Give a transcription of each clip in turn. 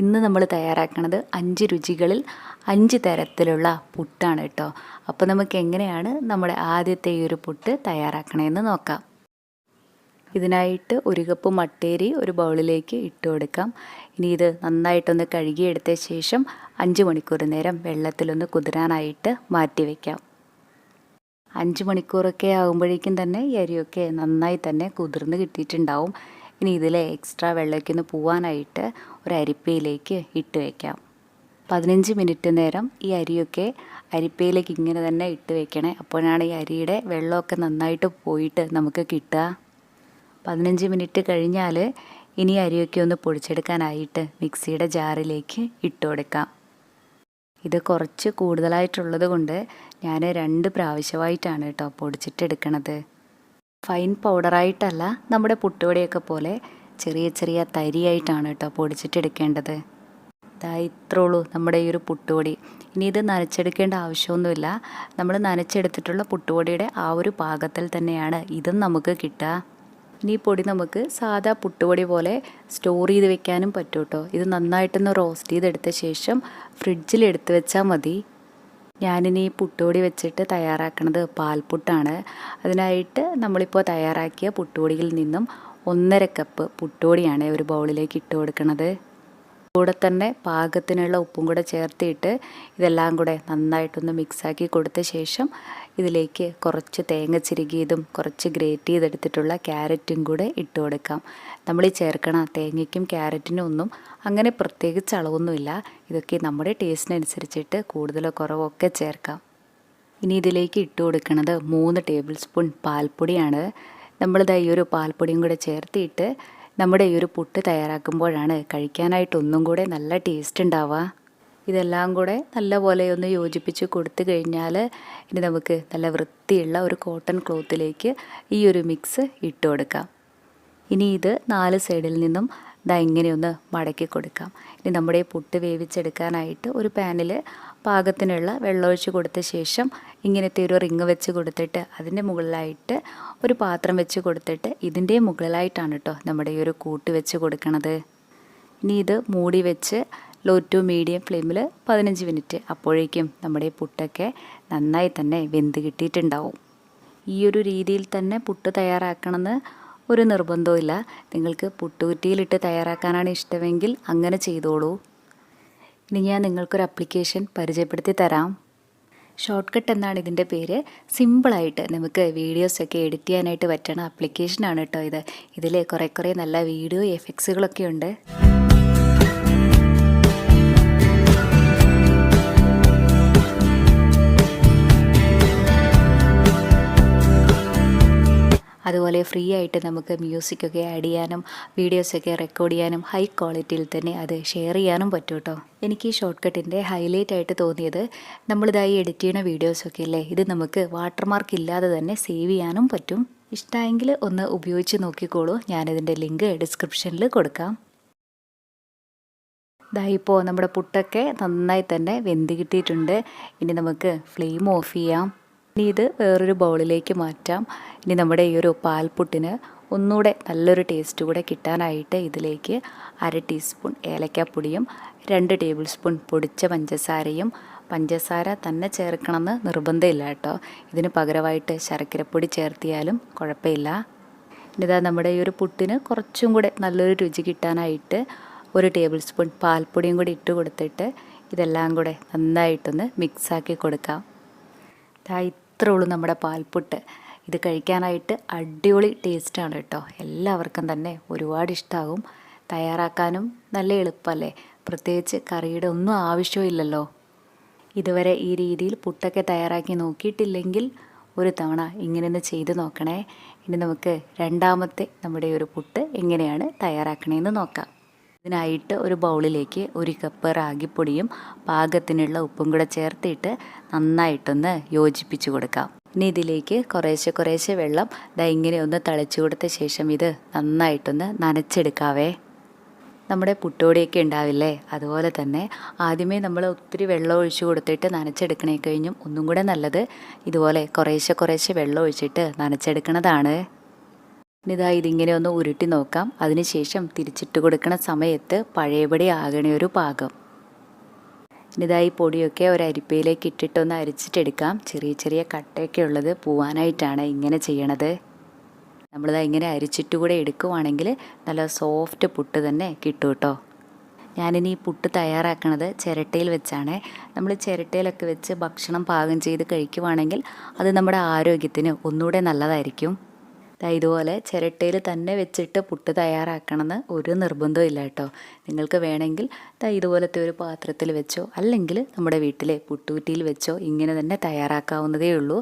ഇന്ന് നമ്മൾ തയ്യാറാക്കുന്നത് 5 രുചികളിൽ 5 തരത്തിലുള്ള പുട്ടാണ് കേട്ടോ. അപ്പോൾ നമുക്ക് എങ്ങനെയാണ് നമ്മുടെ ആദ്യത്തെ ഈ ഒരു പുട്ട് തയ്യാറാക്കണമെന്ന് നോക്കാം. ഇതിനായിട്ട് 1 കപ്പ് മട്ടേരി ഒരു ബൗളിലേക്ക് ഇട്ട് കൊടുക്കാം. ഇനി ഇത് നന്നായിട്ടൊന്ന് കഴുകിയെടുത്ത ശേഷം 5 മണിക്കൂർ നേരം വെള്ളത്തിലൊന്ന് കുതിരാനായിട്ട് മാറ്റി വയ്ക്കാം. 5 മണിക്കൂറൊക്കെ ആകുമ്പോഴേക്കും തന്നെ ഈ അരിയൊക്കെ നന്നായി തന്നെ കുതിർന്ന് കിട്ടിയിട്ടുണ്ടാവും. ഇനി ഇതിലെ എക്സ്ട്രാ വെള്ളമൊക്കെ ഒന്ന് പോവാനായിട്ട് ഒരു അരിപ്പയിലേക്ക് ഇട്ട് വയ്ക്കാം. 15 മിനിറ്റ് നേരം ഈ അരിയൊക്കെ അരിപ്പയിലേക്ക് ഇങ്ങനെ തന്നെ ഇട്ട് വയ്ക്കണേ. അപ്പോഴാണ് ഈ അരിയുടെ വെള്ളമൊക്കെ നന്നായിട്ട് പോയിട്ട് നമുക്ക് കിട്ടുക. 15 മിനിറ്റ് കഴിഞ്ഞാൽ ഇനി അരിയൊക്കെ ഒന്ന് പൊടിച്ചെടുക്കാനായിട്ട് മിക്സിയുടെ ജാറിലേക്ക് ഇട്ട് കൊടുക്കാം. ഇത് കുറച്ച് കൂടുതലായിട്ടുള്ളത് കൊണ്ട് ഞാൻ 2 പ്രാവശ്യമായിട്ടാണ് കേട്ടോ പൊടിച്ചിട്ടെടുക്കണത്. ഫൈൻ പൗഡറായിട്ടല്ല, നമ്മുടെ പുട്ടുപൊടിയൊക്കെ പോലെ ചെറിയ ചെറിയ തരിയായിട്ടാണ് കേട്ടോ പൊടിച്ചിട്ടെടുക്കേണ്ടത്. ഇത്രേ ഉള്ളൂ നമ്മുടെ ഈ ഒരു പുട്ടുപൊടി. ഇനി ഇത് നനച്ചെടുക്കേണ്ട ആവശ്യമൊന്നുമില്ല. നമ്മൾ നനച്ചെടുത്തിട്ടുള്ള പുട്ടുപൊടിയുടെ ആ ഒരു പാകത്തിൽ തന്നെയാണ് ഇതും നമുക്ക് കിട്ടുക. ഇനി ഈ പൊടി നമുക്ക് സാധാ പുട്ടുപൊടി പോലെ സ്റ്റോർ ചെയ്ത് വെക്കാനും പറ്റും കേട്ടോ. ഇത് നന്നായിട്ടൊന്ന് റോസ്റ്റ് ചെയ്തെടുത്ത ശേഷം ഫ്രിഡ്ജിൽ എടുത്ത് വെച്ചാൽ മതി. ഞാനിനി പുട്ടുപൊടി വെച്ചിട്ട് തയ്യാറാക്കുന്നത് പാൽപ്പുട്ടാണ്. അതിനായിട്ട് നമ്മളിപ്പോൾ തയ്യാറാക്കിയ പുട്ടുപൊടിയിൽ നിന്നും 1.5 കപ്പ് പുട്ടുപൊടിയാണ് ഒരു ബൗളിലേക്ക് ഇട്ട് കൊടുക്കുന്നത്. കൂടെ തന്നെ പാകത്തിനുള്ള ഉപ്പും കൂടെ ചേർത്തിട്ട് ഇതെല്ലാം കൂടെ നന്നായിട്ടൊന്ന് മിക്സാക്കി കൊടുത്ത ശേഷം ഇതിലേക്ക് കുറച്ച് തേങ്ങ ചിരകിയതും കുറച്ച് ഗ്രേറ്റ് ചെയ്തെടുത്തിട്ടുള്ള ക്യാരറ്റും കൂടെ ഇട്ട് കൊടുക്കാം. നമ്മൾ ഈ ചേർക്കണ തേങ്ങയ്ക്കും ക്യാരറ്റിനും ഒന്നും അങ്ങനെ പ്രത്യേകിച്ച് അളവൊന്നുമില്ല. ഇതൊക്കെ നമ്മുടെ ടേസ്റ്റിനനുസരിച്ചിട്ട് കൂടുതലോ കുറവോ ഒക്കെ ചേർക്കാം. ഇനി ഇതിലേക്ക് ഇട്ട് കൊടുക്കുന്നത് 3 ടേബിൾ സ്പൂൺ പാൽപ്പൊടിയാണ്. നമ്മളിതാ ഈ ഒരു പാൽപ്പൊടിയും കൂടെ ചേർത്തിട്ട് നമ്മുടെ ഈ ഒരു പുട്ട് തയ്യാറാക്കുമ്പോഴാണ് കഴിക്കാനായിട്ട് ഒന്നും കൂടെ നല്ല ടേസ്റ്റ് ഉണ്ടാവുക. ഇതെല്ലാം കൂടെ നല്ലപോലെ ഒന്ന് യോജിപ്പിച്ച് കൊടുത്തു കഴിഞ്ഞാൽ ഇനി നമുക്ക് നല്ല വൃത്തിയുള്ള ഒരു കോട്ടൺ ക്ലോത്തിലേക്ക് ഈ ഒരു മിക്സ് ഇട്ട് കൊടുക്കാം. ഇനി ഇത് 4 സൈഡിൽ നിന്നും ഇങ്ങനെയൊന്ന് മടക്കി കൊടുക്കാം. ഇനി നമ്മുടെ പുട്ട് വേവിച്ചെടുക്കാനായിട്ട് ഒരു പാനിൽ പാകത്തിനുള്ള വെള്ളമൊഴിച്ച് കൊടുത്ത ശേഷം ഇങ്ങനത്തെ ഒരു റിങ് വെച്ച് കൊടുത്തിട്ട് അതിൻ്റെ മുകളിലായിട്ട് ഒരു പാത്രം വെച്ച് കൊടുത്തിട്ട് ഇതിൻ്റെ മുകളിലായിട്ടാണ് കേട്ടോ നമ്മുടെ ഈ ഒരു കൂട്ട് വെച്ച് കൊടുക്കണത്. ഇനി ഇത് മൂടി വെച്ച് ലോ ടു മീഡിയം ഫ്ലെയിമിൽ 15 മിനിറ്റ്. അപ്പോഴേക്കും നമ്മുടെ പുട്ടൊക്കെ നന്നായി തന്നെ വെന്ത് കിട്ടിയിട്ടുണ്ടാവും. ഈ ഒരു രീതിയിൽ തന്നെ പുട്ട് തയ്യാറാക്കണമെന്ന് ഒരു നിർബന്ധവുമില്ല. നിങ്ങൾക്ക് പുട്ടുകുറ്റിയിലിട്ട് തയ്യാറാക്കാനാണ് ഇഷ്ടമെങ്കിൽ അങ്ങനെ ചെയ്തോളൂ. ഇനി ഞാൻ നിങ്ങൾക്കൊരു ആപ്ലിക്കേഷൻ പരിചയപ്പെടുത്തി തരാം. ഷോർട്ട്കട്ട് എന്നാണ് ഇതിൻ്റെ പേര്. സിമ്പിളായിട്ട് നമുക്ക് വീഡിയോസൊക്കെ എഡിറ്റ് ചെയ്യാനായിട്ട് പറ്റണ ആപ്ലിക്കേഷനാണ് കേട്ടോ ഇത്. ഇതിൽ കുറേ നല്ല വീഡിയോ എഫക്ട്സുകളൊക്കെ ഉണ്ട്. അതുപോലെ ഫ്രീ ആയിട്ട് നമുക്ക് മ്യൂസിക്കൊക്കെ ആഡ് ചെയ്യാനും വീഡിയോസൊക്കെ റെക്കോർഡ് ചെയ്യാനും ഹൈ ക്വാളിറ്റിയിൽ തന്നെ അത് ഷെയർ ചെയ്യാനും പറ്റും കേട്ടോ. എനിക്ക് ഈ ഷോർട്ട് കട്ടിൻ്റെ ഹൈലൈറ്റ് ആയിട്ട് തോന്നിയത് നമ്മളിതായി എഡിറ്റ് ചെയ്യുന്ന വീഡിയോസൊക്കെ അല്ലേ, ഇത് നമുക്ക് വാട്ടർമാർക്ക് ഇല്ലാതെ തന്നെ സേവ് ചെയ്യാനും പറ്റും. ഇഷ്ടമെങ്കിൽ ഒന്ന് ഉപയോഗിച്ച് നോക്കിക്കോളൂ. ഞാനിതിൻ്റെ ലിങ്ക് ഡിസ്ക്രിപ്ഷനിൽ കൊടുക്കാം. ഇപ്പോൾ നമ്മുടെ പുട്ടൊക്കെ നന്നായി തന്നെ വെന്ത് കിട്ടിയിട്ടുണ്ട്. ഇനി നമുക്ക് ഫ്ലെയിം ഓഫ് ചെയ്യാം. ഇനി ഇത് വേറൊരു ബൗളിലേക്ക് മാറ്റാം. ഇനി നമ്മുടെ ഈ ഒരു പാൽപ്പുട്ടിന് ഒന്നുകൂടെ നല്ലൊരു ടേസ്റ്റ് കൂടെ കിട്ടാനായിട്ട് ഇതിലേക്ക് 1/2 ടീസ്പൂൺ ഏലക്കാപ്പൊടിയും 2 ടേബിൾ സ്പൂൺ പൊടിച്ച പഞ്ചസാരയും, പഞ്ചസാര തന്നെ ചേർക്കണമെന്ന് നിർബന്ധമില്ല കേട്ടോ. ഇതിന് പകരമായിട്ട് ശർക്കരപ്പൊടി ചേർത്തിയാലും കുഴപ്പമില്ല. ഇനിതാ നമ്മുടെ ഈ ഒരു പുട്ടിന് കുറച്ചും കൂടെ നല്ലൊരു രുചി കിട്ടാനായിട്ട് 1 ടേബിൾ സ്പൂൺ പാൽപ്പൊടിയും കൂടി ഇട്ട് കൊടുത്തിട്ട് ഇതെല്ലാം കൂടെ നന്നായിട്ടൊന്ന് മിക്സാക്കി കൊടുക്കാം. ഇത്രേ ഉള്ളൂ നമ്മുടെ പാൽപ്പുട്ട്. ഇത് കഴിക്കാനായിട്ട് അടിപൊളി ടേസ്റ്റാണ് കേട്ടോ. എല്ലാവർക്കും തന്നെ ഒരുപാട് ഇഷ്ടമാകും. തയ്യാറാക്കാനും നല്ല എളുപ്പമല്ലേ, പ്രത്യേകിച്ച് കറിയുടെ ഒന്നും ആവശ്യമില്ലല്ലോ. ഇതുവരെ ഈ രീതിയിൽ പുട്ടൊക്കെ തയ്യാറാക്കി നോക്കിയിട്ടില്ലെങ്കിൽ ഒരു തവണ ഇങ്ങനെയൊന്ന് ചെയ്ത് നോക്കണേ. ഇനി നമുക്ക് രണ്ടാമത്തെ നമ്മുടെ ഒരു പുട്ട് എങ്ങനെയാണ് തയ്യാറാക്കണേന്ന് നോക്കാം. ഇതിനായിട്ട് ഒരു ബൗളിലേക്ക് 1 കപ്പ് റാഗിപ്പൊടിയും പാകത്തിനുള്ള ഉപ്പും കൂടെ ചേർത്തിട്ട് നന്നായിട്ടൊന്ന് യോജിപ്പിച്ച് കൊടുക്കാം. ഇനി ഇതിലേക്ക് കുറേശ്ശെ വെള്ളം ഇങ്ങനെ ഒന്ന് തളിച്ചു കൊടുത്ത ശേഷം ഇത് നന്നായിട്ടൊന്ന് നനച്ചെടുക്കാവേ. നമ്മുടെ പുട്ടുപൊടിയൊക്കെ ഉണ്ടാവില്ലേ, അതുപോലെ തന്നെ ആദ്യമേ നമ്മൾ ഒത്തിരി വെള്ളം ഒഴിച്ച് കൊടുത്തിട്ട് നനച്ചെടുക്കണേ കഴിഞ്ഞും ഒന്നും കൂടെ നല്ലത് ഇതുപോലെ കുറേശ്ശെ വെള്ളം ഒഴിച്ചിട്ട് നനച്ചെടുക്കണതാണ്. ഇനി ഇതാ ഇതിങ്ങനെ ഒന്ന് ഉരുട്ടി നോക്കാം. അതിനുശേഷം തിരിച്ചിട്ട് കൊടുക്കണ സമയത്ത് പഴയപടി ആകണ ഒരു പാകം. ഇനിതാ ഈ പൊടിയൊക്കെ ഒരു അരിപ്പയിലേക്ക് ഇട്ടിട്ടൊന്ന് അരിച്ചിട്ടെടുക്കാം. ചെറിയ ചെറിയ കട്ടയൊക്കെ ഉള്ളത് പോവാനായിട്ടാണ് ഇങ്ങനെ ചെയ്യണത്. നമ്മളിതാ ഇങ്ങനെ അരിച്ചിട്ട് കൂടെ എടുക്കുവാണെങ്കിൽ നല്ല സോഫ്റ്റ് പുട്ട് തന്നെ കിട്ടും കേട്ടോ. ഞാനിനി ഈ പുട്ട് തയ്യാറാക്കണത് ചിരട്ടയിൽ വെച്ചാണ്. നമ്മൾ ചിരട്ടയിലൊക്കെ വെച്ച് ഭക്ഷണം പാകം ചെയ്ത് കഴിക്കുവാണെങ്കിൽ അത് നമ്മുടെ ആരോഗ്യത്തിന് ഒന്നുകൂടെ നല്ലതായിരിക്കും. ഇതുപോലെ ചിരട്ടയിൽ തന്നെ വെച്ചിട്ട് പുട്ട് തയ്യാറാക്കണമെന്ന് ഒരു നിർബന്ധവും ഇല്ല കേട്ടോ. നിങ്ങൾക്ക് വേണമെങ്കിൽ ഇതുപോലത്തെ ഒരു പാത്രത്തിൽ വെച്ചോ അല്ലെങ്കിൽ നമ്മുടെ വീട്ടിലെ പുട്ടുകുറ്റിയിൽ വെച്ചോ ഇങ്ങനെ തന്നെ തയ്യാറാക്കാവുന്നതേ ഉള്ളൂ.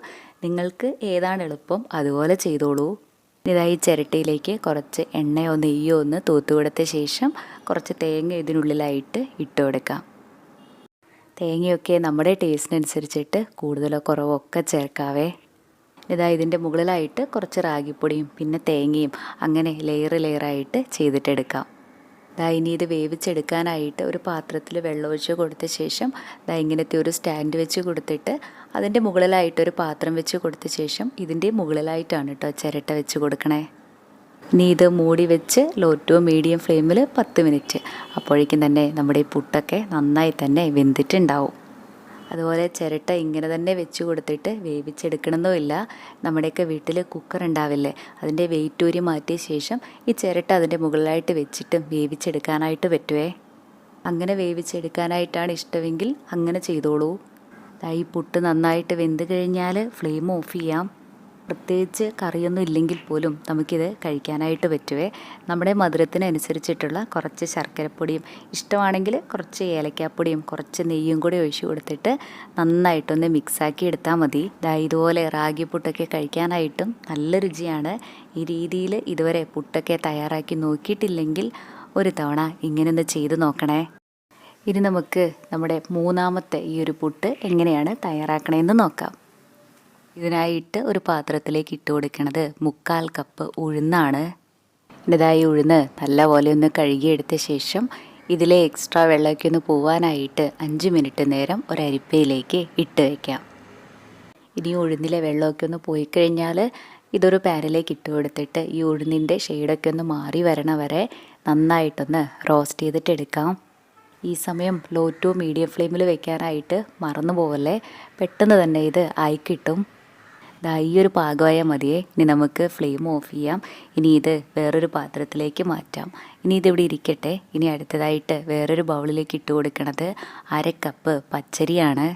നിങ്ങൾക്ക് ഏതാണ് എളുപ്പം അതുപോലെ ചെയ്തോളൂ. ഈ ചിരട്ടയിലേക്ക് കുറച്ച് എണ്ണയോ നെയ്യോ ഒന്ന് തൂത്ത് കൊടുത്ത ശേഷം കുറച്ച് തേങ്ങ ഇതിനുള്ളിലായിട്ട് ഇട്ട് കൊടുക്കാം. തേങ്ങയൊക്കെ നമ്മുടെ ടേസ്റ്റിനനുസരിച്ചിട്ട് കൂടുതലോ കുറവോ ഒക്കെ ചേർക്കാവേ. ഇതിൻ്റെ മുകളിലായിട്ട് കുറച്ച് റാഗിപ്പൊടിയും പിന്നെ തേങ്ങയും അങ്ങനെ ലെയറായിട്ട് ചെയ്തിട്ടെടുക്കാം. ഇനി ഇത് വേവിച്ചെടുക്കാനായിട്ട് ഒരു പാത്രത്തിൽ വെള്ളമൊഴിച്ച് കൊടുത്ത ശേഷം ഇങ്ങനത്തെ ഒരു സ്റ്റാൻഡ് വെച്ച് കൊടുത്തിട്ട് അതിൻ്റെ മുകളിലായിട്ടൊരു പാത്രം വെച്ച് കൊടുത്ത ശേഷം ഇതിൻ്റെ മുകളിലായിട്ടാണ് കേട്ടോ ചിരട്ട വെച്ച് കൊടുക്കണേ. ഇനി ഇത് മൂടി വെച്ച് ലോ ടു മീഡിയം ഫ്ലെയിമിൽ 10 മിനിറ്റ്. അപ്പോഴേക്കും തന്നെ നമ്മുടെ ഈ പുട്ടൊക്കെ നന്നായി തന്നെ വെന്തിട്ടുണ്ടാവും. അതുപോലെ ചിരട്ട ഇങ്ങനെ തന്നെ വെച്ച് കൊടുത്തിട്ട് വേവിച്ചെടുക്കണമെന്നില്ല. നമ്മുടെയൊക്കെ വീട്ടിൽ കുക്കർ ഉണ്ടാവില്ലേ, അതിൻ്റെ വെയിറ്റ് ഊരി മാറ്റിയ ശേഷം ഈ ചിരട്ട അതിൻ്റെ മുകളിലായിട്ട് വെച്ചിട്ട് വേവിച്ചെടുക്കാനായിട്ട് പറ്റുമേ. അങ്ങനെ വേവിച്ചെടുക്കാനായിട്ടാണ് ഇഷ്ടമെങ്കിൽ അങ്ങനെ ചെയ്തോളൂ. ഈ പുട്ട് നന്നായിട്ട് വെന്ത് കഴിഞ്ഞാൽ ഫ്ലെയിം ഓഫ് ചെയ്യാം. പ്രത്യേകിച്ച് കറിയൊന്നും ഇല്ലെങ്കിൽ പോലും നമുക്കിത് കഴിക്കാനായിട്ട് പറ്റുമേ. നമ്മുടെ മധുരത്തിനനുസരിച്ചിട്ടുള്ള കുറച്ച് ശർക്കരപ്പൊടിയും ഇഷ്ടമാണെങ്കിൽ കുറച്ച് ഏലക്കാപ്പൊടിയും കുറച്ച് നെയ്യും കൂടി ഒഴിച്ച് കൊടുത്തിട്ട് നന്നായിട്ടൊന്ന് മിക്സാക്കി എടുത്താൽ മതി. ഇതുപോലെ റാഗി പുട്ടൊക്കെ കഴിക്കാനായിട്ടും നല്ല രുചിയാണ്. ഈ രീതിയിൽ ഇതുവരെ പുട്ടൊക്കെ തയ്യാറാക്കി നോക്കിയിട്ടില്ലെങ്കിൽ ഒരു തവണ ഇങ്ങനെയൊന്ന് ചെയ്ത് നോക്കണേ. ഇനി നമുക്ക് നമ്മുടെ മൂന്നാമത്തെ ഈ ഒരു പുട്ട് എങ്ങനെയാണ് തയ്യാറാക്കണമെന്ന് നോക്കാം. ഇതിനായിട്ട് ഒരു പാത്രത്തിലേക്ക് ഇട്ട് കൊടുക്കുന്നത് 3/4 കപ്പ് ഉഴുന്നാണ്. ഇതായി ഉഴുന്ന് നല്ലപോലെ ഒന്ന് കഴുകിയെടുത്ത ശേഷം ഇതിലെ എക്സ്ട്രാ വെള്ളമൊക്കെ ഒന്ന് പോവാനായിട്ട് 5 മിനിറ്റ് നേരം ഒരു അരിപ്പയിലേക്ക് ഇട്ട് വയ്ക്കാം. ഇനി ഉഴുന്നിലെ വെള്ളമൊക്കെ ഒന്ന് പോയി കഴിഞ്ഞാൽ ഇതൊരു പാനിലേക്ക് ഇട്ട് കൊടുത്തിട്ട് ഈ ഉഴുന്നിൻ്റെ ഷെയ്ഡൊക്കെ ഒന്ന് മാറി വരണ വരെ നന്നായിട്ടൊന്ന് റോസ്റ്റ് ചെയ്തിട്ടെടുക്കാം. ഈ സമയം ലോ ടു മീഡിയം ഫ്ലെയിമിൽ വെക്കാനായിട്ട് മറന്നു പോവല്ലേ, പെട്ടെന്ന് തന്നെ ഇത് ആയി കിട്ടും. ഈ ഒരു പാകമായ മതിയേ. ഇനി നമുക്ക് ഫ്ലെയിം ഓഫ് ചെയ്യാം. ഇനി ഇത് വേറൊരു പാത്രത്തിലേക്ക് മാറ്റാം. ഇനി ഇതിവിടെ ഇരിക്കട്ടെ. ഇനി അടുത്തതായിട്ട് വേറൊരു ബൗളിലേക്ക് ഇട്ട് കൊടുക്കണത് 1/2 കപ്പ് പച്ചരിയാണ്.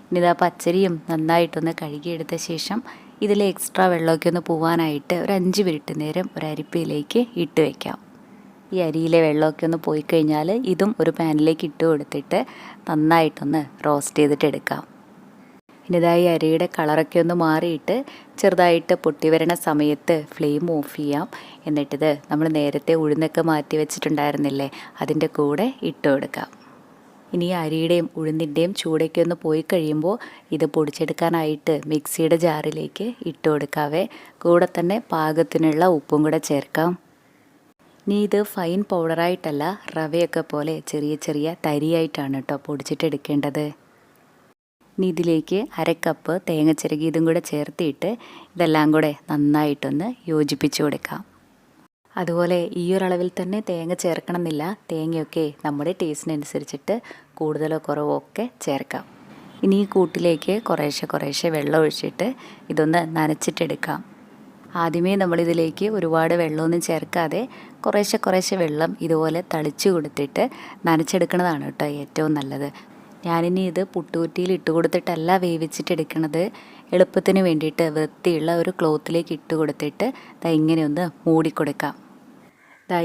ഇനി പച്ചരിയും നന്നായിട്ടൊന്ന് കഴുകിയെടുത്ത ശേഷം ഇതിലെ എക്സ്ട്രാ വെള്ളമൊക്കെ ഒന്ന് പോവാനായിട്ട് ഒരു 5 മിനിറ്റ് നേരം ഒരു അരിപ്പയിലേക്ക് ഇട്ട് വയ്ക്കാം. ഈ അരിയിലെ വെള്ളമൊക്കെ ഒന്ന് പോയി കഴിഞ്ഞാൽ ഇതും ഒരു പാനിലേക്ക് ഇട്ട് കൊടുത്തിട്ട് നന്നായിട്ടൊന്ന് റോസ്റ്റ് ചെയ്തിട്ടെടുക്കാം. ഇനിതായി അരിയുടെ കളറൊക്കെ ഒന്ന് മാറിയിട്ട് ചെറുതായിട്ട് പൊട്ടി വരണ സമയത്ത് ഫ്ലെയിം ഓഫ് ചെയ്യാം. എന്നിട്ടിത് നമ്മൾ നേരത്തെ ഉഴുന്നൊക്കെ മാറ്റി വെച്ചിട്ടുണ്ടായിരുന്നില്ലേ, അതിൻ്റെ കൂടെ ഇട്ട് കൊടുക്കാം. ഇനി അരിയുടെയും ഉഴുന്നിൻ്റെയും ചൂടൊക്കെ ഒന്ന് പോയി കഴിയുമ്പോൾ ഇത് പൊടിച്ചെടുക്കാനായിട്ട് മിക്സിയുടെ ജാറിലേക്ക് ഇട്ട് കൊടുക്കാവേ. കൂടെ തന്നെ പാകത്തിനുള്ള ഉപ്പും കൂടെ ചേർക്കാം. ഇനി ഇത് ഫൈൻ പൗഡറായിട്ടല്ല, റവയൊക്കെ പോലെ ചെറിയ ചെറിയ തരിയായിട്ടാണ് കേട്ടോ പൊടിച്ചിട്ടെടുക്കേണ്ടത്. ഇനി ഇതിലേക്ക് 1/2 കപ്പ് തേങ്ങ ചിരകിയതും കൂടെ ചേർത്തിട്ട് ഇതെല്ലാം കൂടെ നന്നായിട്ടൊന്ന് യോജിപ്പിച്ച് കൊടുക്കാം. അതുപോലെ ഈ ഒരളവിൽ തന്നെ തേങ്ങ ചേർക്കണമെന്നില്ല. തേങ്ങയൊക്കെ നമ്മുടെ ടേസ്റ്റിനനുസരിച്ചിട്ട് കൂടുതലോ കുറവോ ഒക്കെ ചേർക്കാം. ഇനി ഈ കൂട്ടിലേക്ക് കുറേശ്ശെ വെള്ളം ഒഴിച്ചിട്ട് ഇതൊന്ന് നനച്ചിട്ടെടുക്കാം. ആദ്യമേ നമ്മളിതിലേക്ക് ഒരുപാട് വെള്ളമൊന്നും ചേർക്കാതെ കുറേശ്ശെ വെള്ളം ഇതുപോലെ തളിച്ച് കൊടുത്തിട്ട് നനച്ചെടുക്കുന്നതാണ് കേട്ടോ ഏറ്റവും നല്ലത്. ഞാനിനി ഇത് പുട്ടുകുറ്റിയിൽ ഇട്ട് കൊടുത്തിട്ടല്ല വേവിച്ചിട്ടെടുക്കണത്. എളുപ്പത്തിന് വേണ്ടിയിട്ട് വൃത്തിയുള്ള ഒരു ക്ലോത്തിലേക്ക് ഇട്ട് കൊടുത്തിട്ട് ഇങ്ങനെ ഒന്ന് മൂടിക്കൊടുക്കാം.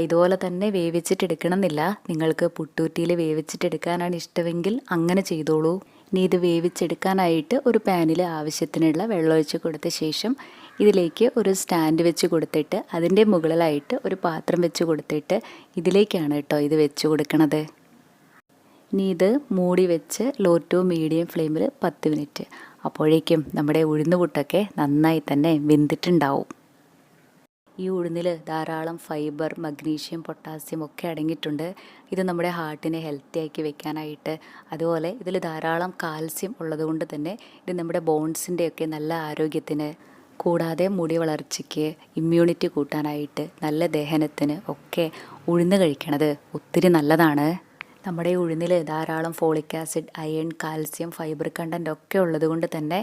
ഇതുപോലെ തന്നെ വേവിച്ചിട്ടെടുക്കണമെന്നില്ല. നിങ്ങൾക്ക് പുട്ടുകുറ്റിയിൽ വേവിച്ചിട്ടെടുക്കാനാണ് ഇഷ്ടമെങ്കിൽ അങ്ങനെ ചെയ്തോളൂ. ഇനി ഇത് വേവിച്ചെടുക്കാനായിട്ട് ഒരു പാനിൽ ആവശ്യത്തിനുള്ള വെള്ളം ഒഴിച്ച് കൊടുത്ത ശേഷം ഇതിലേക്ക് ഒരു സ്റ്റാൻഡ് വെച്ച് കൊടുത്തിട്ട് അതിൻ്റെ മുകളിലായിട്ട് ഒരു പാത്രം വെച്ച് കൊടുത്തിട്ട് ഇതിലേക്കാണ് കേട്ടോ ഇത് വെച്ച് കൊടുക്കണത്. ഇനി ഇത് മൂടി വെച്ച് ലോ ടു മീഡിയം ഫ്ലെയിമിൽ 10 മിനിറ്റ്. അപ്പോഴേക്കും നമ്മുടെ ഉഴുന്നുപുട്ടൊക്കെ നന്നായി തന്നെ വെന്തിട്ടുണ്ടാവും. ഈ ഉഴുന്നിൽ ധാരാളം ഫൈബർ, മഗ്നീഷ്യം, പൊട്ടാസ്യം ഒക്കെ അടങ്ങിയിട്ടുണ്ട്. ഇത് നമ്മുടെ ഹാർട്ടിനെ ഹെൽത്തി ആക്കി വെക്കാനായിട്ട്, അതുപോലെ ഇതിൽ ധാരാളം കാൽസ്യം ഉള്ളതുകൊണ്ട് തന്നെ ഇത് നമ്മുടെ ബോൺസിൻ്റെയൊക്കെ നല്ല ആരോഗ്യത്തിന് കൂടാതെ മുടി വളർച്ചയ്ക്ക്, ഇമ്മ്യൂണിറ്റി കൂട്ടാനായിട്ട്, നല്ല ദഹനത്തിന് ഒക്കെ ഉഴുന്ന് കഴിക്കണത് ഒത്തിരി നല്ലതാണ്. നമ്മുടെ ഉഴുന്നിൽ ധാരാളം folic acid, iron, calcium, fibre content ഒക്കെ ഉള്ളത് കൊണ്ട് തന്നെ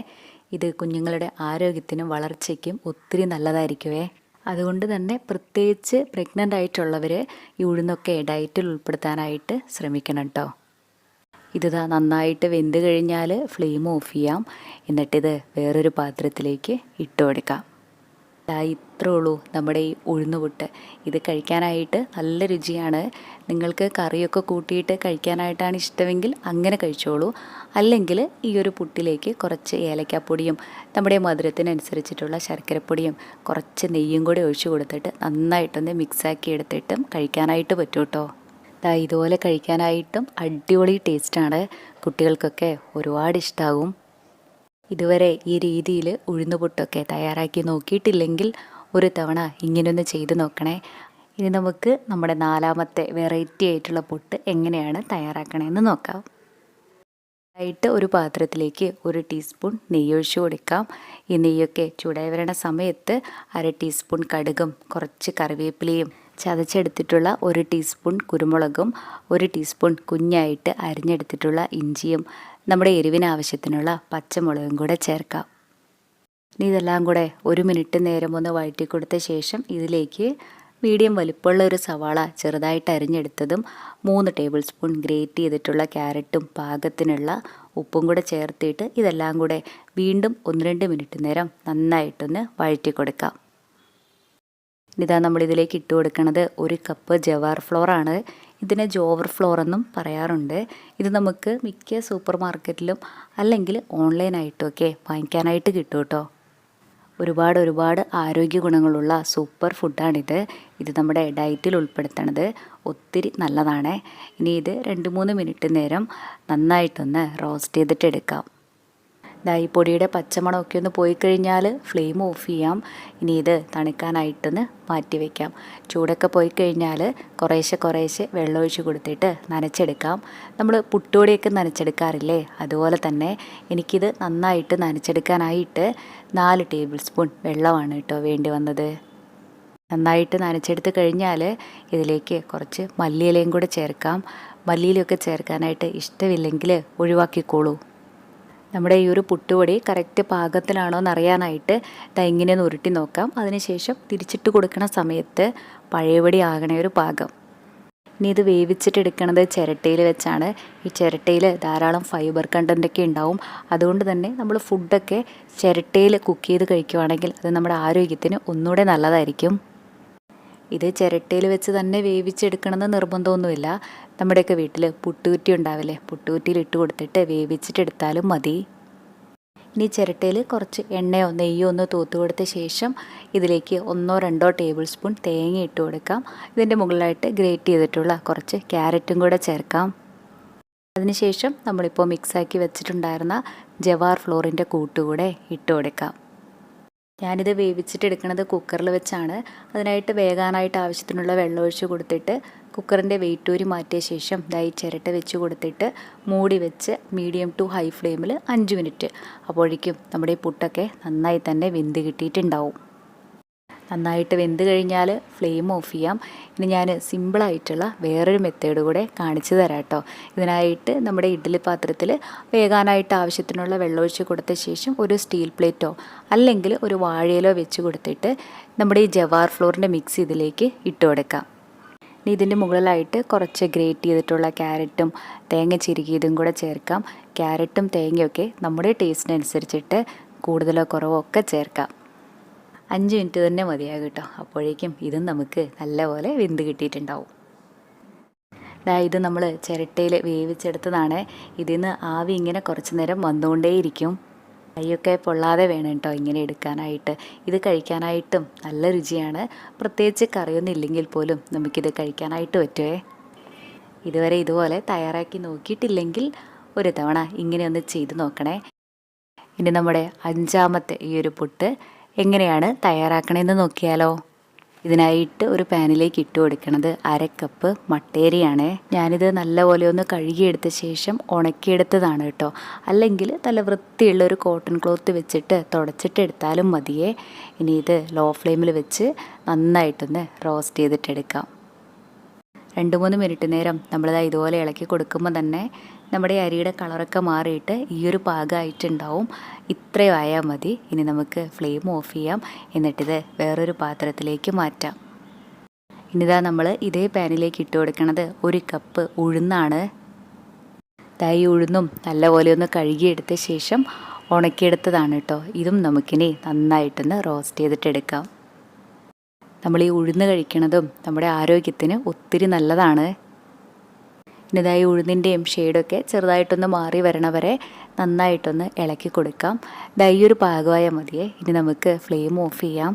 ഇത് കുഞ്ഞുങ്ങളുടെ ആരോഗ്യത്തിനും വളർച്ചയ്ക്കും ഒത്തിരി നല്ലതായിരിക്കുമേ. അതുകൊണ്ട് തന്നെ പ്രത്യേകിച്ച് പ്രഗ്നൻ്റ് ആയിട്ടുള്ളവർ ഈ ഉഴുന്നൊക്കെ ഡയറ്റിൽ ഉൾപ്പെടുത്താനായിട്ട് ശ്രമിക്കണം കേട്ടോ. ഇതാ നന്നായിട്ട് വെന്ത് കഴിഞ്ഞാൽ ഫ്ലെയിം ഓഫ് ചെയ്യാം. എന്നിട്ടിത് വേറൊരു പാത്രത്തിലേക്ക് ഇട്ട് കൊടുക്കാം. ഇത്രേ ഉള്ളൂ നമ്മുടെ ഈ ഉഴുന്നുപുട്ട്. ഇത് കഴിക്കാനായിട്ട് നല്ല രുചിയാണ്. നിങ്ങൾക്ക് കറിയൊക്കെ കൂട്ടിയിട്ട് കഴിക്കാനായിട്ടാണ് ഇഷ്ടമെങ്കിൽ അങ്ങനെ കഴിച്ചോളൂ. അല്ലെങ്കിൽ ഈ ഒരു പുട്ടിലേക്ക് കുറച്ച് ഏലക്കാപ്പൊടിയും നമ്മുടെ മധുരത്തിനനുസരിച്ചിട്ടുള്ള ശർക്കരപ്പൊടിയും കുറച്ച് നെയ്യും കൂടി ഒഴിച്ചു കൊടുത്തിട്ട് നന്നായിട്ടൊന്ന് മിക്സാക്കി എടുത്തിട്ടും കഴിക്കാനായിട്ട് പറ്റും കേട്ടോ. ഇതുപോലെ കഴിക്കാനായിട്ടും അടിപൊളി ടേസ്റ്റാണ്. കുട്ടികൾക്കൊക്കെ ഒരുപാട് ഇഷ്ടമാകും. ഇതുവരെ ഈ രീതിയിൽ ഉഴുന്നുപുട്ടൊക്കെ തയ്യാറാക്കി നോക്കിയിട്ടില്ലെങ്കിൽ ഒരു തവണ ഇങ്ങനെയൊന്ന് ചെയ്ത് നോക്കണേ. ഇനി നമുക്ക് നമ്മുടെ 4ാമത്തെ വെറൈറ്റി ആയിട്ടുള്ള പുട്ട് എങ്ങനെയാണ് തയ്യാറാക്കണമെന്ന് നോക്കാം. ഒരു പാത്രത്തിലേക്ക് 1 ടീസ്പൂൺ നെയ്യ് ഒഴിച്ച് കൊടുക്കാം. ഈ നെയ്യൊക്കെ ചൂടായി വരണ സമയത്ത് 1/2 ടീസ്പൂൺ കടുകും കുറച്ച് കറിവേപ്പിലയും ചതച്ചെടുത്തിട്ടുള്ള 1 ടീസ്പൂൺ കുരുമുളകും 1 ടീസ്പൂൺ കുഞ്ഞായിട്ട് അരിഞ്ഞെടുത്തിട്ടുള്ള ഇഞ്ചിയും നമ്മുടെ എരിവിന് ആവശ്യത്തിനുള്ള പച്ചമുളകും കൂടെ ചേർക്കാം. ഇനി ഇതെല്ലാം കൂടെ 1 മിനിറ്റ് നേരം ഒന്ന് വഴറ്റി കൊടുത്ത ശേഷം ഇതിലേക്ക് മീഡിയം വലിപ്പമുള്ള ഒരു സവാള ചെറുതായിട്ട് അരിഞ്ഞെടുത്തതും 3 ടേബിൾ സ്പൂൺ ഗ്രേറ്റ് ചെയ്തിട്ടുള്ള ക്യാരറ്റും പാകത്തിനുള്ള ഉപ്പും കൂടെ ചേർത്തിട്ട് ഇതെല്ലാം കൂടെ വീണ്ടും 1-2 മിനിറ്റ് നേരം നന്നായിട്ടൊന്ന് വഴറ്റി കൊടുക്കാം. ഇതാ നമ്മളിതിലേക്ക് ഇട്ട് കൊടുക്കുന്നത് 1 കപ്പ് ജവാർ ഫ്ലോറാണ്. ഇതിനെ ജോവർ ഫ്ലോർ എന്നും പറയാറുണ്ട്. ഇത് നമുക്ക് മിക്ക സൂപ്പർ മാർക്കറ്റിലും അല്ലെങ്കിൽ ഓൺലൈനായിട്ടൊക്കെ വാങ്ങിക്കാനായിട്ട് കിട്ടും കേട്ടോ. ഒരുപാട് ആരോഗ്യ ഗുണങ്ങളുള്ള സൂപ്പർ ഫുഡാണിത്. ഇത് നമ്മുടെ ഡയറ്റിൽ ഉൾപ്പെടുത്തണത് ഒത്തിരി നല്ലതാണ്. ഇനി ഇത് 2-3 മിനിറ്റ് നേരം നന്നായിട്ടൊന്ന് റോസ്റ്റ് ചെയ്തിട്ട് എടുക്കാം. ഈ പൊടിയുടെ പച്ചമണമൊക്കെ ഒന്ന് പോയി കഴിഞ്ഞാൽ ഫ്ലെയിം ഓഫ് ചെയ്യാം. ഇനി ഇത് തണുക്കാനായിട്ടൊന്ന് മാറ്റി വയ്ക്കാം. ചൂടൊക്കെ പോയി കഴിഞ്ഞാൽ കുറേശ്ശെ വെള്ളമൊഴിച്ച് കൊടുത്തിട്ട് നനച്ചെടുക്കാം. നമ്മൾ പുട്ടുപൊടിയൊക്കെ നനച്ചെടുക്കാറില്ലേ, അതുപോലെ തന്നെ എനിക്കിത് നന്നായിട്ട് നനച്ചെടുക്കാനായിട്ട് 4 ടേബിൾ സ്പൂൺ വെള്ളമാണ് കേട്ടോ വേണ്ടി വന്നത്. നന്നായിട്ട് നനച്ചെടുത്ത് കഴിഞ്ഞാൽ ഇതിലേക്ക് കുറച്ച് മല്ലിയിലയും കൂടെ ചേർക്കാം. മല്ലിയിലയൊക്കെ ചേർക്കാനായിട്ട് ഇഷ്ടമില്ലെങ്കിൽ ഒഴിവാക്കിക്കോളൂ. നമ്മുടെ ഈ ഒരു പുട്ടുപൊടി കറക്റ്റ് പാകത്തിലാണോ എന്നറിയാനായിട്ട് ഇങ്ങനെയൊന്ന് ഉരുട്ടി നോക്കാം. അതിനുശേഷം തിരിച്ചിട്ട് കൊടുക്കുന്ന സമയത്ത് പഴയപൊടി ആകണ ഒരു പാകം. ഇനി ഇത് വേവിച്ചിട്ടെടുക്കണത് ചിരട്ടയിൽ വെച്ചാണ്. ഈ ചിരട്ടയിൽ ധാരാളം ഫൈബർ കണ്ടൻ്റൊക്കെ ഉണ്ടാവും. അതുകൊണ്ട് തന്നെ നമ്മൾ ഫുഡൊക്കെ ചിരട്ടയിൽ കുക്ക് ചെയ്ത് കഴിക്കുവാണെങ്കിൽ അത് നമ്മുടെ ആരോഗ്യത്തിന് ഒന്നുകൂടെ നല്ലതായിരിക്കും. ഇത് ചിരട്ടയിൽ വെച്ച് തന്നെ വേവിച്ചെടുക്കണമെന്ന് നിർബന്ധമൊന്നുമില്ല. നമ്മുടെയൊക്കെ വീട്ടിൽ പുട്ടുകുറ്റി ഉണ്ടാവില്ലേ, പുട്ടുകുറ്റിയിൽ ഇട്ട് കൊടുത്തിട്ട് വേവിച്ചിട്ടെടുത്താലും മതി. ഇനി ചിരട്ടയിൽ കുറച്ച് എണ്ണയോ നെയ്യോ ഒന്ന് തൂത്ത് കൊടുത്ത ശേഷം ഇതിലേക്ക് 1-2 ടേബിൾ സ്പൂൺ തേങ്ങ ഇട്ട് കൊടുക്കാം. ഇതിൻ്റെ മുകളിലായിട്ട് ഗ്രേറ്റ് ചെയ്തിട്ടുള്ള കുറച്ച് ക്യാരറ്റും കൂടെ ചേർക്കാം. അതിനുശേഷം നമ്മളിപ്പോൾ മിക്സാക്കി വെച്ചിട്ടുണ്ടായിരുന്ന ജവാർ ഫ്ലോറിൻ്റെ കൂട്ടുകൂടെ ഇട്ട് കൊടുക്കാം. ഞാനിത് വേവിച്ചിട്ടെടുക്കുന്നത് കുക്കറിൽ വെച്ചാണ്. അതിനായിട്ട് വേകാനായിട്ട് ആവശ്യത്തിനുള്ള വെള്ളം ഒഴിച്ച് കൊടുത്തിട്ട് കുക്കറിൻ്റെ വെയിറ്റ് ഊരി മാറ്റിയ ശേഷം ഈ ചിരട്ട വെച്ച് കൊടുത്തിട്ട് മൂടി വെച്ച് മീഡിയം ടു ഹൈ ഫ്ലെയിമിൽ 5 മിനിറ്റ്. അപ്പോഴേക്കും നമ്മുടെ ഈ പുട്ടൊക്കെ നന്നായി തന്നെ വെന്ത് കിട്ടിയിട്ടുണ്ടാവും. നന്നായിട്ട് വെന്ത് കഴിഞ്ഞാൽ ഫ്ലെയിം ഓഫ് ചെയ്യാം. ഇനി ഞാൻ സിമ്പിളായിട്ടുള്ള വേറൊരു മെത്തേഡ് കൂടെ കാണിച്ചു തരാം കേട്ടോ. ഇതിനായിട്ട് നമ്മുടെ ഇഡ്ഡലി പാത്രത്തിൽ വേകാനായിട്ട് ആവശ്യത്തിനുള്ള വെള്ളമൊഴിച്ച് കൊടുത്ത ശേഷം ഒരു സ്റ്റീൽ പ്ലേറ്റോ അല്ലെങ്കിൽ ഒരു വാഴയിലോ വെച്ച് കൊടുത്തിട്ട് നമ്മുടെ ഈ ജവാർ ഫ്ലോറിൻ്റെ മിക്സ് ഇതിലേക്ക് ഇട്ട് കൊടുക്കാം. ഇനി ഇതിൻ്റെ മുകളിലായിട്ട് കുറച്ച് ഗ്രേറ്റ് ചെയ്തിട്ടുള്ള ക്യാരറ്റും തേങ്ങ ചിരുകിയതും കൂടെ ചേർക്കാം. ക്യാരറ്റും തേങ്ങയൊക്കെ നമ്മുടെ ടേസ്റ്റിനനുസരിച്ചിട്ട് കൂടുതലോ കുറവോ ഒക്കെ ചേർക്കാം. 5 മിനിറ്റ് തന്നെ മതിയാകും കേട്ടോ. അപ്പോഴേക്കും ഇതും നമുക്ക് നല്ലപോലെ വെന്ത് കിട്ടിയിട്ടുണ്ടാവും. ഇത് നമ്മൾ ചിരട്ടയിൽ വേവിച്ചെടുത്തതാണ്. ഇതിൽ നിന്ന് ആവി ഇങ്ങനെ കുറച്ച് നേരം വന്നുകൊണ്ടേയിരിക്കും. കൈയൊക്കെ പൊള്ളാതെ വേണം കേട്ടോ ഇങ്ങനെ എടുക്കാനായിട്ട്. ഇത് കഴിക്കാനായിട്ടും നല്ല രുചിയാണ്. പ്രത്യേകിച്ച് കറിയൊന്നും ഇല്ലെങ്കിൽ പോലും നമുക്കിത് കഴിക്കാനായിട്ട് പറ്റുമേ. ഇതുവരെ ഇതുപോലെ തയ്യാറാക്കി നോക്കിയിട്ടില്ലെങ്കിൽ ഒരു തവണ ഇങ്ങനെ ഒന്ന് ചെയ്ത് നോക്കണേ. ഇനി നമ്മുടെ 5ാമത്തെ ഈ ഒരു പുട്ട് എങ്ങനെയാണ് തയ്യാറാക്കണമെന്ന് നോക്കിയാലോ. ഇതിനായിട്ട് ഒരു പാനിലേക്ക് ഇട്ട് കൊടുക്കുന്നത് 1/2 കപ്പ് മട്ടേരിയാണ്. ഞാനിത് നല്ലപോലെ ഒന്ന് കഴുകിയെടുത്ത ശേഷം ഉണക്കിയെടുത്തതാണ് കേട്ടോ. അല്ലെങ്കിൽ നല്ല വൃത്തിയുള്ള ഒരു കോട്ടൺ ക്ലോത്ത് വെച്ചിട്ട് തുടച്ചിട്ട് എടുത്താലും മതിയേ. ഇനി ഇത് ലോ ഫ്ലെയിമിൽ വെച്ച് നന്നായിട്ടൊന്ന് റോസ്റ്റ് ചെയ്തിട്ടെടുക്കാം. 2-3 മിനിറ്റ് നേരം നമ്മളിത് ഇതുപോലെ ഇളക്കി കൊടുക്കുമ്പോൾ തന്നെ നമ്മുടെ അരിയുടെ കളറൊക്കെ മാറിയിട്ട് ഈ ഒരു പാകമായിട്ടുണ്ടാവും. ഇത്രയും ആയാൽ മതി. ഇനി നമുക്ക് ഫ്ലെയിം ഓഫ് ചെയ്യാം. എന്നിട്ടിത് വേറൊരു പാത്രത്തിലേക്ക് മാറ്റാം. ഇനിതാ നമ്മൾ ഇതേ പാനിലേക്ക് ഇട്ട് കൊടുക്കുന്നത് 1 കപ്പ് ഉഴുന്നാണ്. ഈ ഉഴുന്നും നല്ലപോലെ ഒന്ന് കഴുകിയെടുത്ത ശേഷം ഉണക്കിയെടുത്തതാണ് കേട്ടോ. ഇതും നമുക്കിനി നന്നായിട്ടൊന്ന് റോസ്റ്റ് ചെയ്തിട്ടെടുക്കാം. നമ്മൾ ഈ ഉഴുന്ന് കഴിക്കണതും നമ്മുടെ ആരോഗ്യത്തിന് ഒത്തിരി നല്ലതാണ്. ഇനിതായി ഉഴുന്നിൻ്റെയും ഷെയ്ഡൊക്കെ ചെറുതായിട്ടൊന്ന് മാറി വരണവരെ നന്നായിട്ടൊന്ന് ഇളക്കി കൊടുക്കാം. ഈ ഒരു പാകമായ മതിയേ. ഇനി നമുക്ക് ഫ്ലെയിം ഓഫ് ചെയ്യാം.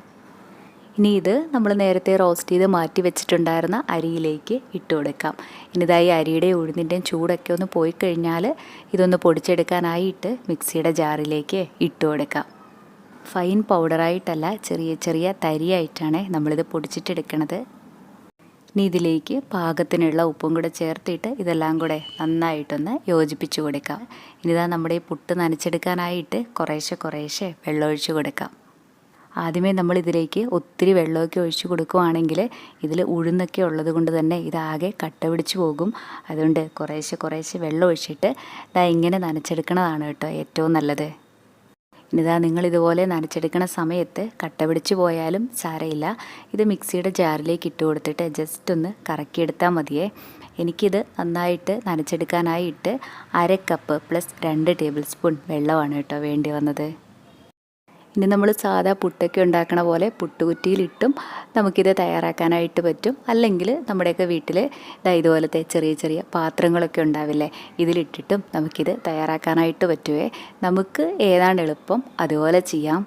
ഇനി ഇത് നമ്മൾ നേരത്തെ റോസ്റ്റ് ചെയ്ത് മാറ്റി വെച്ചിട്ടുണ്ടായിരുന്ന അരിയിലേക്ക് ഇട്ട് കൊടുക്കാം. ഇനിതായി അരിയുടെയും ഉഴുന്നിൻ്റെയും ചൂടൊക്കെ ഒന്ന് പോയി കഴിഞ്ഞാൽ ഇതൊന്ന് പൊടിച്ചെടുക്കാനായിട്ട് മിക്സിയുടെ ജാറിലേക്ക് ഇട്ട് കൊടുക്കാം. ഫൈൻ പൗഡറായിട്ടല്ല, ചെറിയ ചെറിയ തരിയായിട്ടാണ് നമ്മളിത് പൊടിച്ചിട്ടെടുക്കണത്. ഇനി ഇതിലേക്ക് പാകത്തിനുള്ള ഉപ്പും കൂടെ ചേർത്തിട്ട് ഇതെല്ലാം കൂടെ നന്നായിട്ടൊന്ന് യോജിപ്പിച്ച് കൊടുക്കാം. ഇനിതാ നമ്മുടെ ഈ പുട്ട് നനച്ചെടുക്കാനായിട്ട് കുറേശ്ശെ വെള്ളമൊഴിച്ച് കൊടുക്കാം. ആദ്യമേ നമ്മൾ ഇതിലേക്ക് ഒത്തിരി വെള്ളമൊക്കെ ഒഴിച്ച് കൊടുക്കുകയാണെങ്കിൽ ഇതിൽ ഉഴുന്നൊക്കെ ഉള്ളത് കൊണ്ട് തന്നെ ഇതാകെ കട്ട പിടിച്ച് പോകും. അതുകൊണ്ട് കുറേശ്ശെ വെള്ളം ഒഴിച്ചിട്ട് ഇങ്ങനെ നനച്ചെടുക്കണതാണ് കേട്ടോ ഏറ്റവും നല്ലത്. ഇനിതാ നിങ്ങളിതുപോലെ നനച്ചെടുക്കുന്ന സമയത്ത് കട്ട പിടിച്ച് പോയാലും സാരമില്ല. ഇത് മിക്സിയുടെ ജാറിലേക്ക് ഇട്ട് കൊടുത്തിട്ട് ജസ്റ്റ് ഒന്ന് കറക്കിയെടുത്താൽ മതിയേ. എനിക്കിത് നന്നായിട്ട് നനച്ചെടുക്കാനായിട്ട് 1/2 കപ്പ് പ്ലസ് 2 ടേബിൾ സ്പൂൺ വെള്ളമാണ് കേട്ടോ വേണ്ടി വന്നത്. ഇനി നമ്മൾ സാധാ പുട്ടൊക്കെ ഉണ്ടാക്കണ പോലെ പുട്ടുകുറ്റിയിലിട്ടും നമുക്കിത് തയ്യാറാക്കാനായിട്ട് പറ്റും. അല്ലെങ്കിൽ നമ്മുടെയൊക്കെ വീട്ടിൽ ഇതുപോലത്തെ ചെറിയ പാത്രങ്ങളൊക്കെ ഉണ്ടാവില്ലേ, ഇതിലിട്ടിട്ടും നമുക്കിത് തയ്യാറാക്കാനായിട്ട് പറ്റുമേ. നമുക്ക് ഏതാണ് എളുപ്പം അതുപോലെ ചെയ്യാം.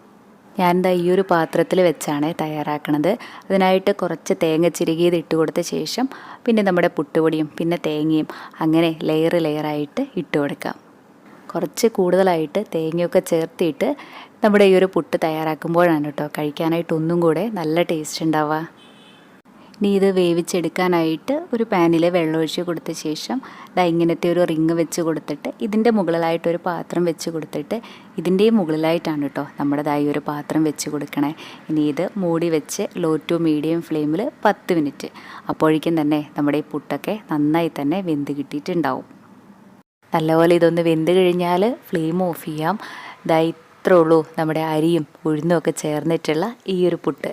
ഞാൻ ഈ ഒരു പാത്രത്തിൽ വെച്ചാണ് തയ്യാറാക്കണത്. അതിനായിട്ട് കുറച്ച് തേങ്ങ ചിരകിയത് ഇട്ട് കൊടുത്ത ശേഷം പിന്നെ നമ്മുടെ പുട്ടുപൊടിയും പിന്നെ തേങ്ങയും അങ്ങനെ ലെയറായിട്ട് ഇട്ട് കൊടുക്കാം. കുറച്ച് കൂടുതലായിട്ട് തേങ്ങയൊക്കെ ചേർത്തിട്ട് നമ്മുടെ ഈ ഒരു പുട്ട് തയ്യാറാക്കുമ്പോഴാണ് കേട്ടോ കഴിക്കാനായിട്ട് ഒന്നും കൂടെ നല്ല ടേസ്റ്റ് ഉണ്ടാവുക. ഇനി ഇത് വേവിച്ചെടുക്കാനായിട്ട് ഒരു പാനിൽ വെള്ളമൊഴിച്ച് കൊടുത്ത ശേഷം ഇങ്ങനത്തെ ഒരു റിങ് വെച്ച് കൊടുത്തിട്ട് ഇതിൻ്റെ മുകളിലായിട്ടൊരു പാത്രം വെച്ച് കൊടുത്തിട്ട് ഇതിൻ്റെയും മുകളിലായിട്ടാണ് കേട്ടോ നമ്മുടെ ഒരു പാത്രം വെച്ച് കൊടുക്കണേ. ഇനി ഇത് മൂടി വെച്ച് ലോ ടു മീഡിയം ഫ്ലെയിമിൽ 10 മിനിറ്റ്. അപ്പോഴേക്കും തന്നെ നമ്മുടെ ഈ പുട്ടൊക്കെ നന്നായി തന്നെ വെന്ത് കിട്ടിയിട്ടുണ്ടാവും. നല്ലപോലെ ഇതൊന്ന് വെന്ത് കഴിഞ്ഞാൽ ഫ്ലെയിം ഓഫ് ചെയ്യാം. ഇത്രേ ഉള്ളൂ നമ്മുടെ അരിയും ഉഴുന്നും ഒക്കെ ചേർന്നിട്ടുള്ള ഈ ഒരു പുട്ട്.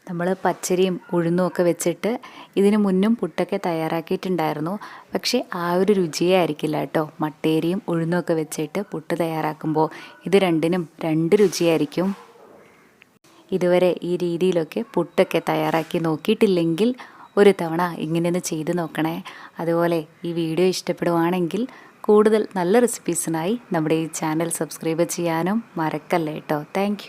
നമ്മൾ പച്ചരിയും ഉഴുന്നും ഒക്കെ വെച്ചിട്ട് ഇതിന് മുന്നും പുട്ടൊക്കെ തയ്യാറാക്കിയിട്ടുണ്ടായിരുന്നു. പക്ഷേ ആ ഒരു രുചിയേ ആയിരിക്കില്ല കേട്ടോ മട്ടേരിയും ഉഴുന്നും ഒക്കെ വെച്ചിട്ട് പുട്ട് തയ്യാറാക്കുമ്പോൾ. ഇത് രണ്ടിനും 2 രുചിയായിരിക്കും. ഇതുവരെ ഈ രീതിയിലൊക്കെ പുട്ടൊക്കെ തയ്യാറാക്കി നോക്കിയിട്ടില്ലെങ്കിൽ ഒരു തവണ ഇങ്ങനെയൊന്ന് ചെയ്ത് നോക്കണേ. അതുപോലെ ഈ വീഡിയോ ഇഷ്ടപ്പെടുവാണെങ്കിൽ കൂടുതൽ നല്ല റെസിപ്പീസിനായി നമ്മുടെ ഈ ചാനൽ സബ്സ്ക്രൈബ് ചെയ്യാനും മറക്കല്ലേ കേട്ടോ. താങ്ക്